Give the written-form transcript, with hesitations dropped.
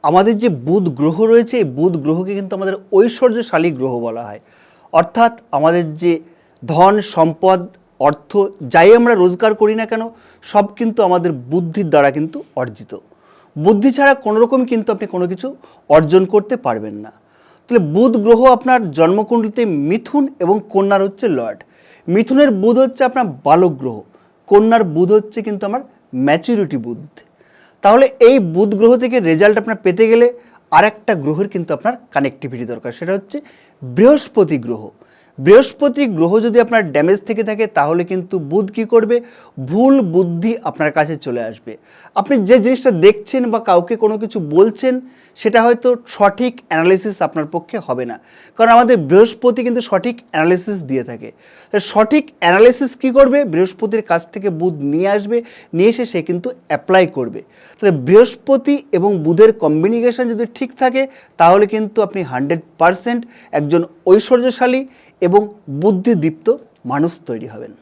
আমাদের যে বুধ গ্রহ রয়েছে এই বুধ গ্রহকে কিন্তু আমাদের ঐশ্বর্যশালী গ্রহ বলা হয়। অর্থাৎ আমাদের যে ধন সম্পদ অর্থ যাই আমরা রোজগার করি না কেন সব কিন্তু আমাদের বুদ্ধির দ্বারা কিন্তু অর্জিত। বুদ্ধি ছাড়া কোনো রকম কিন্তু আপনি কোনো কিছু অর্জন করতে পারবেন না। তাহলে বুধ গ্রহ আপনার জন্মকুণ্ডলিতে মিথুন এবং কন্যার হচ্ছে লর্ড। মিথুনের বুধ হচ্ছে আপনার বালক গ্রহ, কন্যার বুধ হচ্ছে কিন্তু আমার ম্যাচুরিটি বুধ। তাহলে এই বুধ গ্রহ থেকে রেজাল্ট আপনার পেতে গেলে আরেকটা গ্রহের কিন্তু আপনার কানেক্টিভিটি দরকার, সেটা হচ্ছে বৃহস্পতি গ্রহ। বৃহস্পতি গ্রহ যদি আপনার ড্যামেজ থেকে থাকে তাহলে কিন্তু বুধ কী করবে, ভুল বুদ্ধি আপনার কাছে চলে আসবে। আপনি যে জিনিসটা দেখছেন বা কাউকে কোনো কিছু বলছেন সেটা হয়তো সঠিক অ্যানালিসিস আপনার পক্ষে হবে না, কারণ আমাদের বৃহস্পতি কিন্তু সঠিক অ্যানালিসিস দিয়ে থাকে। সঠিক অ্যানালিসিস কী করবে, বৃহস্পতির কাছ থেকে বুধ নিয়ে আসবে, নিয়ে এসে সে কিন্তু অ্যাপ্লাই করবে। তাহলে বৃহস্পতি এবং বুধের কম্বিনেশন যদি ঠিক থাকে তাহলে কিন্তু আপনি 100% একজন ঐশ্বর্যশালী এবং বুদ্ধিদীপ্ত মানুষ তৈরি হবেন।